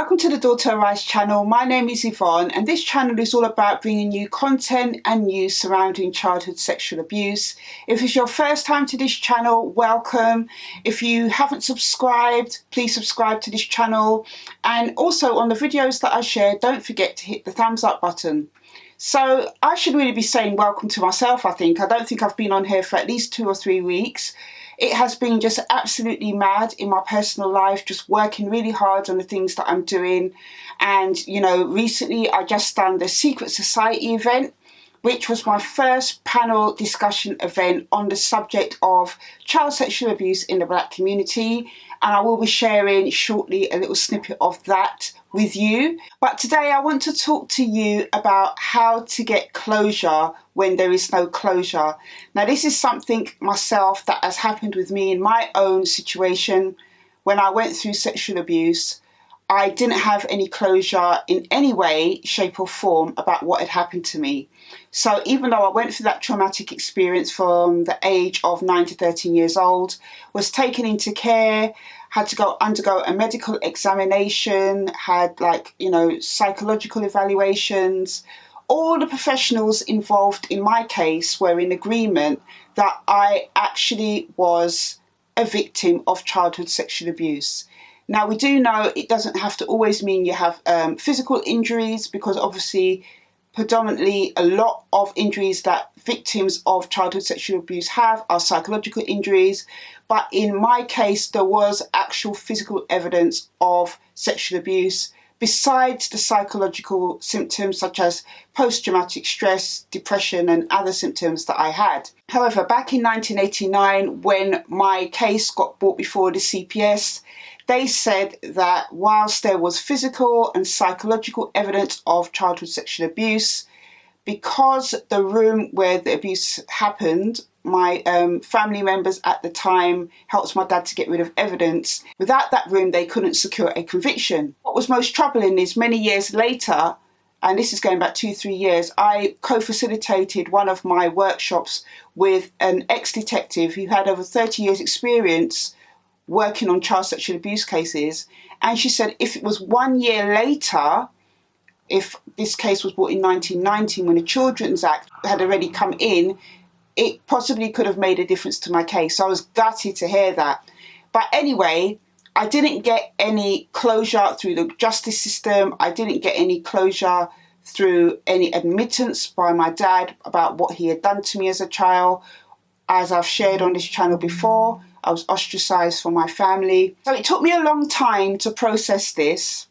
Welcome to the Daughter Arise channel. My name is Yvonne and this channel is all about bringing you content and news surrounding childhood sexual abuse. If it's your first time to this channel, welcome. If you haven't subscribed, please subscribe to this channel. And also on the videos that I share, don't forget to hit the thumbs up button. So I should really be saying welcome to myself, I think. I don't think I've been on here for at least 2 or 3 weeks. It has been just absolutely mad in my personal life, just working really hard on the things that I'm doing. And, you know, recently I just done the Secret Society event, which was my first panel discussion event on the subject of child sexual abuse in the Black community. And I will be sharing shortly a little snippet of that with you. But today I want to talk to you about how to get closure when there is no closure. Now, this is something myself that has happened with me in my own situation. When I went through sexual abuse, I didn't have any closure in any way, shape or form about what had happened to me. So even though I went through that traumatic experience from the age of 9 to 13 years old, was taken into care, had to undergo a medical examination, had psychological evaluations, all the professionals involved in my case were in agreement that I actually was a victim of childhood sexual abuse. Now, we do know it doesn't have to always mean you have physical injuries, because obviously predominantly a lot of injuries that victims of childhood sexual abuse have are psychological injuries. But in my case, there was actual physical evidence of sexual abuse besides the psychological symptoms such as post-traumatic stress, depression and other symptoms that I had. However, back in 1989, when my case got brought before the CPS, they said that whilst there was physical and psychological evidence of childhood sexual abuse, because the room where the abuse happened, my family members at the time helped my dad to get rid of evidence. Without that room, they couldn't secure a conviction. What was most troubling is many years later, and this is going back 2-3 years, I co-facilitated one of my workshops with an ex-detective who had over 30 years experience working on child sexual abuse cases. And she said if it was 1 year later, if this case was brought in 1990 when the Children's Act had already come in, it possibly could have made a difference to my case. So I was gutted to hear that. But anyway, I didn't get any closure through the justice system. I didn't get any closure through any admittance by my dad about what he had done to me as a child. As I've shared on this channel before, I was ostracized from my family. So it took me a long time to process this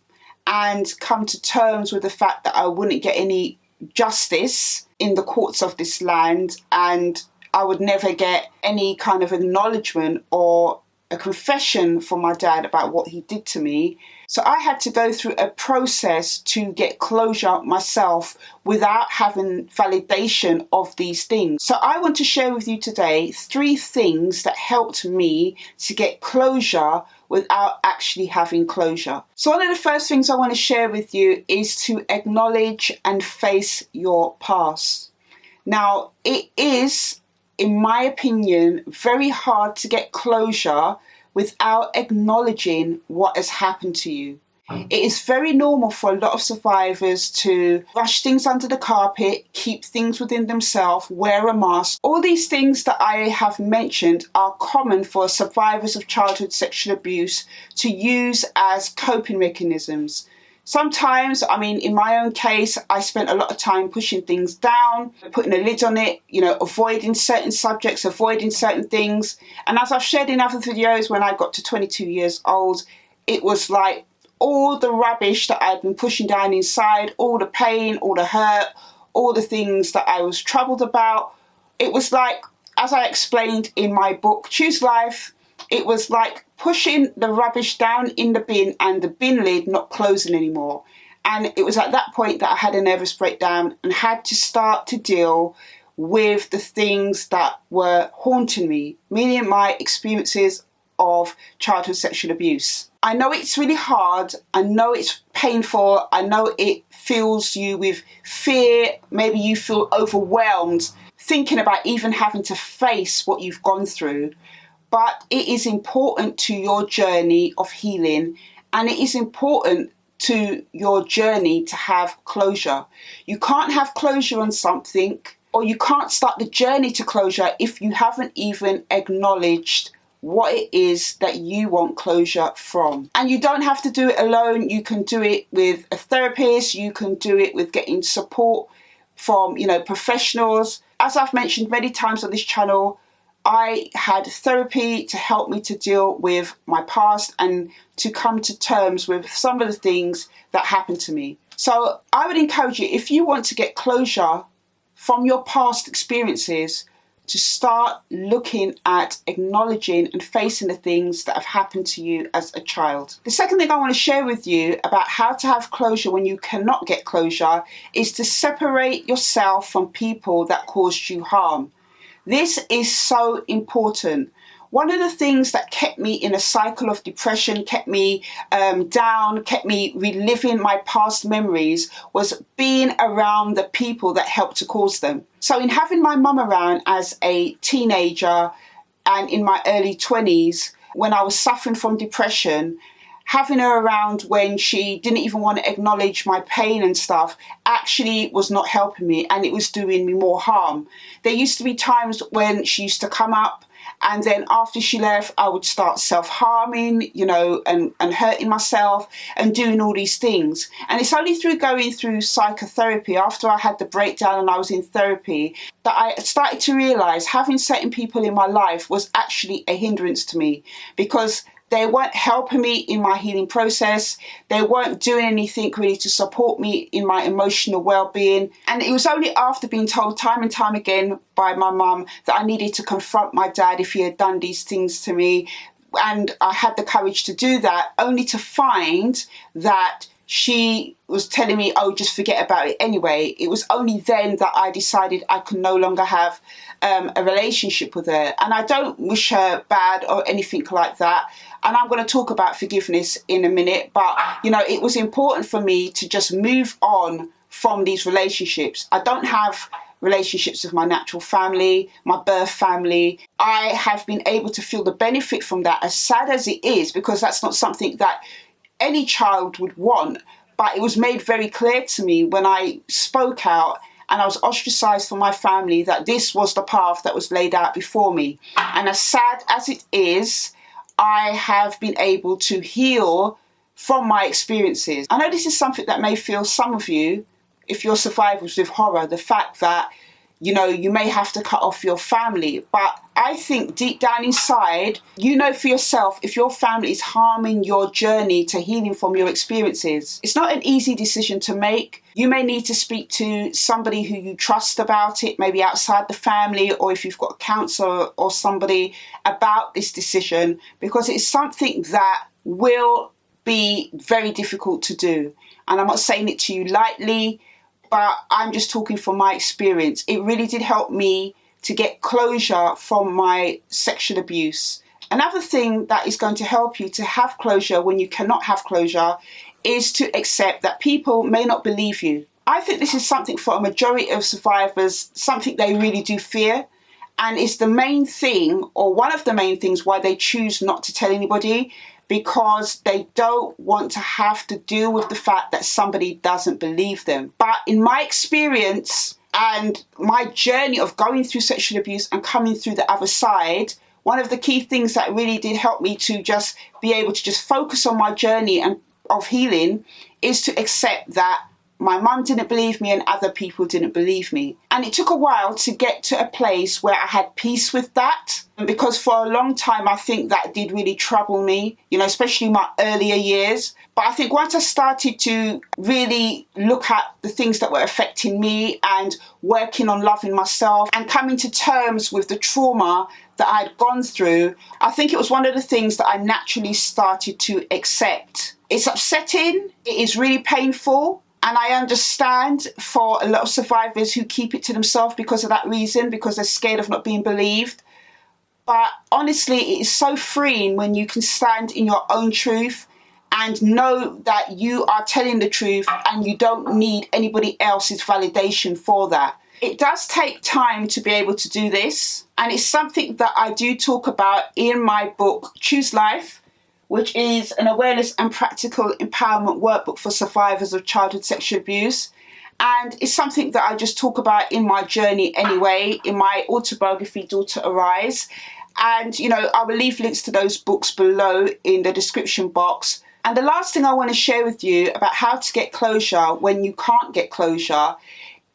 and come to terms with the fact that I wouldn't get any justice in the courts of this land, and I would never get any kind of acknowledgement or a confession from my dad about what he did to me. So I had to go through a process to get closure myself without having validation of these things. So I want to share with you today 3 things that helped me to get closure without actually having closure. So one of the first things I want to share with you is to acknowledge and face your past. Now, it is, in my opinion, very hard to get closure without acknowledging what has happened to you. It is very normal for a lot of survivors to brush things under the carpet, keep things within themselves, wear a mask. All these things that I have mentioned are common for survivors of childhood sexual abuse to use as coping mechanisms. Sometimes, in my own case, I spent a lot of time pushing things down, putting a lid on it, avoiding certain subjects, avoiding certain things. And as I've shared in other videos, when I got to 22 years old, it was like all the rubbish that I'd been pushing down inside, all the pain, all the hurt, all the things that I was troubled about. It was like, as I explained in my book, Choose Life, it was like pushing the rubbish down in the bin and the bin lid not closing anymore. And it was at that point that I had a nervous breakdown and had to start to deal with the things that were haunting me, meaning my experiences of childhood sexual abuse. I know it's really hard. I know it's painful. I know it fills you with fear. Maybe you feel overwhelmed thinking about even having to face what you've gone through. But it is important to your journey of healing, and it is important to your journey to have closure. You can't have closure on something, or you can't start the journey to closure if you haven't even acknowledged what it is that you want closure from. And you don't have to do it alone. You can do it with a therapist. You can do it with getting support from, professionals. As I've mentioned many times on this channel, I had therapy to help me to deal with my past and to come to terms with some of the things that happened to me. So I would encourage you, if you want to get closure from your past experiences, to start looking at acknowledging and facing the things that have happened to you as a child. The second thing I want to share with you about how to have closure when you cannot get closure is to separate yourself from people that caused you harm. This is so important. One of the things that kept me in a cycle of depression, kept me down, kept me reliving my past memories, was being around the people that helped to cause them. So in having my mum around as a teenager and in my early 20s, when I was suffering from depression, having her around when she didn't even want to acknowledge my pain and stuff actually was not helping me, and it was doing me more harm. There used to be times when she used to come up, and then after she left, I would start self-harming, and hurting myself and doing all these things. And it's only through going through psychotherapy, after I had the breakdown and I was in therapy, that I started to realise having certain people in my life was actually a hindrance to me, because they weren't helping me in my healing process. They weren't doing anything really to support me in my emotional well-being. And it was only after being told time and time again by my mum that I needed to confront my dad if he had done these things to me. And I had the courage to do that, only to find that she was telling me, oh, just forget about it anyway. It was only then that I decided I could no longer have a relationship with her. And I don't wish her bad or anything like that. And I'm going to talk about forgiveness in a minute. But, it was important for me to just move on from these relationships. I don't have relationships with my natural family, my birth family. I have been able to feel the benefit from that, as sad as it is, because that's not something that any child would want. But it was made very clear to me when I spoke out and I was ostracized from my family that this was the path that was laid out before me. And as sad as it is, I have been able to heal from my experiences. I know this is something that may fill some of you, if you're survivors, with horror, the fact that, you may have to cut off your family. But I think deep down inside, for yourself, if your family is harming your journey to healing from your experiences. It's not an easy decision to make. You may need to speak to somebody who you trust about it, maybe outside the family, or if you've got a counsellor or somebody about this decision, because it's something that will be very difficult to do. And I'm not saying it to you lightly, but I'm just talking from my experience. It really did help me to get closure from my sexual abuse. Another thing that is going to help you to have closure when you cannot have closure is to accept that people may not believe you. I think this is something for a majority of survivors, something they really do fear. And it's the main thing, or one of the main things, why they choose not to tell anybody, because they don't want to have to deal with the fact that somebody doesn't believe them. But in my experience and my journey of going through sexual abuse and coming through the other side, one of the key things that really did help me to just be able to just focus on my journey and of healing is to accept that my mum didn't believe me and other people didn't believe me. And it took a while to get to a place where I had peace with that. Because for a long time, I think that did really trouble me, especially my earlier years. But I think once I started to really look at the things that were affecting me and working on loving myself and coming to terms with the trauma that I had gone through, I think it was one of the things that I naturally started to accept. It's upsetting. It is really painful. And I understand for a lot of survivors who keep it to themselves because of that reason, because they're scared of not being believed. But honestly, it is so freeing when you can stand in your own truth and know that you are telling the truth and you don't need anybody else's validation for that. It does take time to be able to do this. And it's something that I do talk about in my book, Choose Life, which is an awareness and practical empowerment workbook for survivors of childhood sexual abuse. And it's something that I just talk about in my journey anyway, in my autobiography, Daughter Arise. And, I will leave links to those books below in the description box. And the last thing I want to share with you about how to get closure when you can't get closure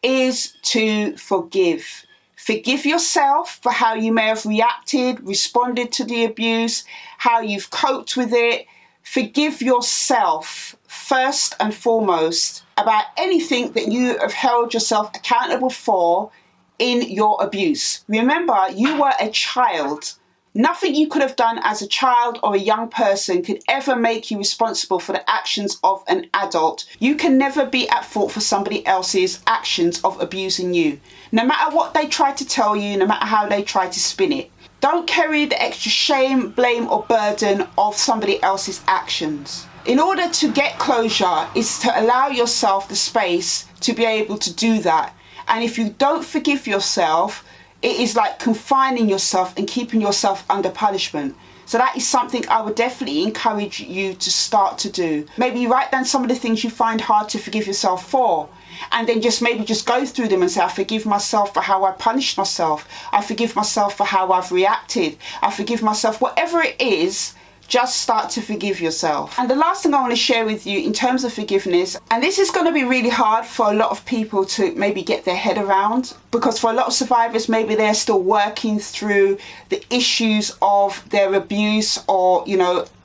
is to forgive. Forgive yourself for how you may have reacted, responded to the abuse, how you've coped with it. Forgive yourself first and foremost about anything that you have held yourself accountable for in your abuse. Remember, you were a child. Nothing you could have done as a child or a young person could ever make you responsible for the actions of an adult. You can never be at fault for somebody else's actions of abusing you. No matter what they try to tell you, no matter how they try to spin it. Don't carry the extra shame, blame or burden of somebody else's actions. In order to get closure is to allow yourself the space to be able to do that. And if you don't forgive yourself, it is like confining yourself and keeping yourself under punishment. So that is something I would definitely encourage you to start to do. Maybe write down some of the things you find hard to forgive yourself for. And then just go through them and say, I forgive myself for how I punished myself. I forgive myself for how I've reacted. I forgive myself, whatever it is. Just start to forgive yourself. And the last thing I want to share with you in terms of forgiveness, and this is going to be really hard for a lot of people to maybe get their head around, because for a lot of survivors, maybe they're still working through the issues of their abuse, or,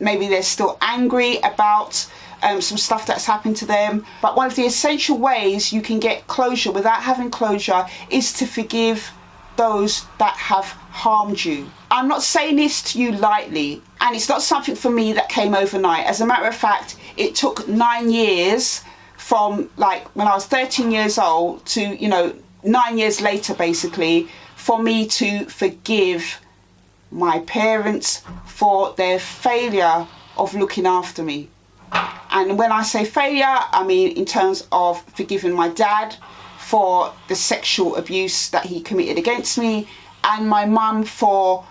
maybe they're still angry about some stuff that's happened to them. But one of the essential ways you can get closure without having closure is to forgive those that have harmed you. I'm not saying this to you lightly, and it's not something for me that came overnight. As a matter of fact, it took 9 years from when I was 13 years old to 9 years later basically for me to forgive my parents for their failure of looking after me. And when I say failure, I mean in terms of forgiving my dad for the sexual abuse that he committed against me, and my mum for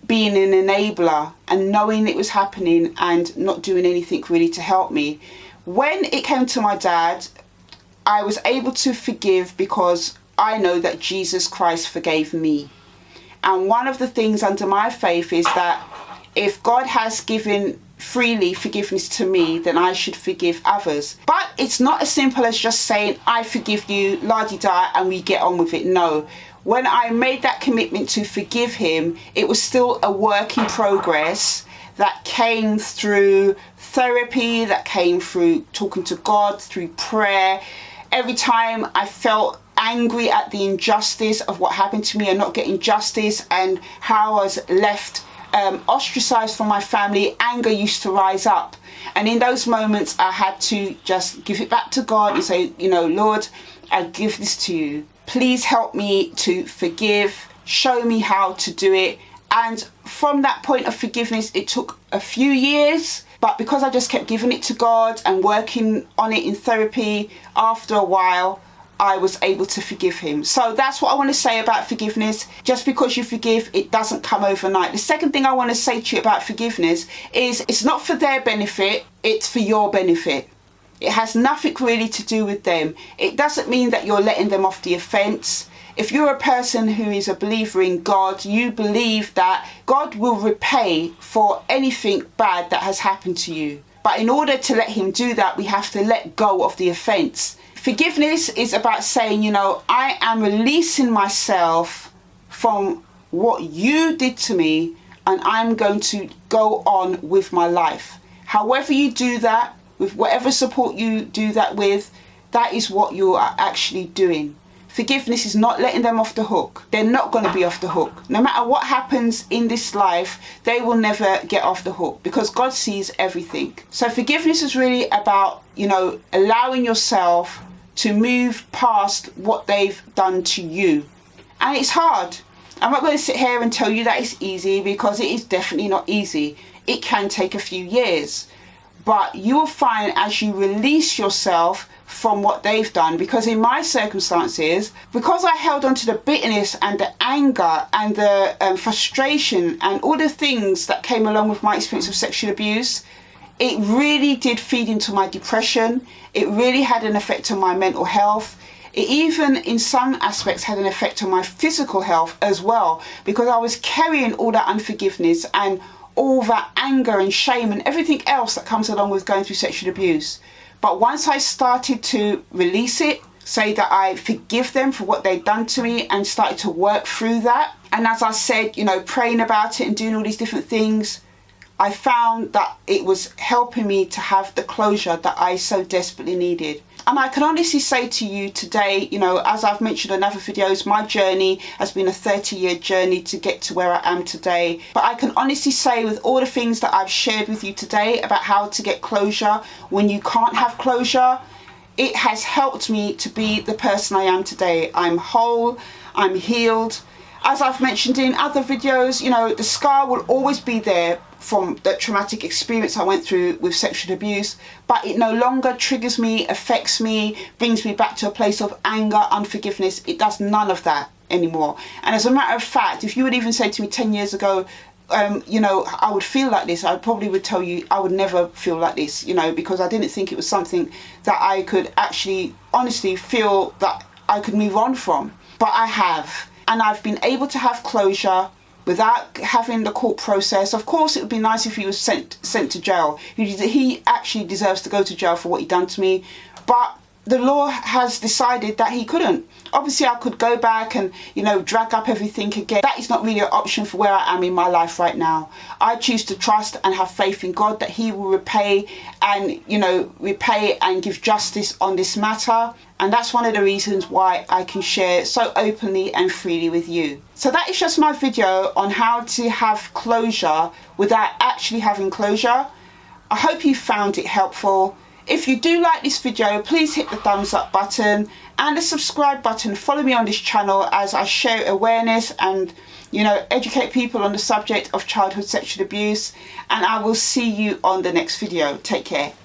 being an enabler and knowing it was happening and not doing anything really to help me. When it came to my dad, I was able to forgive because I know that Jesus Christ forgave me. And one of the things under my faith is that if God has given freely forgiveness to me, then I should forgive others. But it's not as simple as just saying, I forgive you, la-di-da, and we get on with it. No. When I made that commitment to forgive him, it was still a work in progress that came through therapy, that came through talking to God, through prayer. Every time I felt angry at the injustice of what happened to me and not getting justice, and how I was left ostracized from my family, anger used to rise up. And in those moments, I had to just give it back to God and say, Lord, I give this to you. Please help me to forgive. Show me how to do it. And from that point of forgiveness, it took a few years. But because I just kept giving it to God and working on it in therapy, after a while, I was able to forgive him. So that's what I want to say about forgiveness. Just because you forgive, it doesn't come overnight. The second thing I want to say to you about forgiveness is it's not for their benefit, it's for your benefit. It has nothing really to do with them. It doesn't mean that you're letting them off the offence. If you're a person who is a believer in God, you believe that God will repay for anything bad that has happened to you. But in order to let him do that, we have to let go of the offence. Forgiveness is about saying, I am releasing myself from what you did to me, and I'm going to go on with my life. However you do that, with whatever support you do that with, that is what you are actually doing. Forgiveness is not letting them off the hook. They're not going to be off the hook. No matter what happens in this life, they will never get off the hook because God sees everything. So forgiveness is really about, allowing yourself to move past what they've done to you. And it's hard. I'm not going to sit here and tell you that it's easy, because it is definitely not easy. It can take a few years. but you will find as you release yourself from what they've done, because in my circumstances, because I held on to the bitterness and the anger and the frustration and all the things that came along with my experience of sexual abuse, it really did feed into my depression. It really had an effect on my mental health. It even, in some aspects, had an effect on my physical health as well, because I was carrying all that unforgiveness and all that anger and shame and everything else that comes along with going through sexual abuse. But once I started to release it, say that I forgive them for what they've done to me, and started to work through that, and as I said, praying about it and doing all these different things, I found that it was helping me to have the closure that I so desperately needed. And I can honestly say to you today, as I've mentioned in other videos, my journey has been a 30-year journey to get to where I am today. But I can honestly say, with all the things that I've shared with you today about how to get closure when you can't have closure, it has helped me to be the person I am today. I'm whole, I'm healed. As I've mentioned in other videos, the scar will always be there from the traumatic experience I went through with sexual abuse, but it no longer triggers me, affects me, brings me back to a place of anger, unforgiveness. It does none of that anymore. And as a matter of fact, if you would even say to me 10 years ago, I would feel like this, I probably would tell you I would never feel like this, because I didn't think it was something that I could actually honestly feel that I could move on from. But I have. And I've been able to have closure without having the court process. Of course, it would be nice if he was sent to jail. He actually deserves to go to jail for what he done to me. But the law has decided that he couldn't. Obviously, I could go back and, drag up everything again. That is not really an option for where I am in my life right now. I choose to trust and have faith in God that he will repay and give justice on this matter. And that's one of the reasons why I can share so openly and freely with you. So that is just my video on how to have closure without actually having closure. I hope you found it helpful. If you do like this video, please hit the thumbs up button and the subscribe button. Follow me on this channel as I share awareness and, educate people on the subject of childhood sexual abuse. And I will see you on the next video. Take care.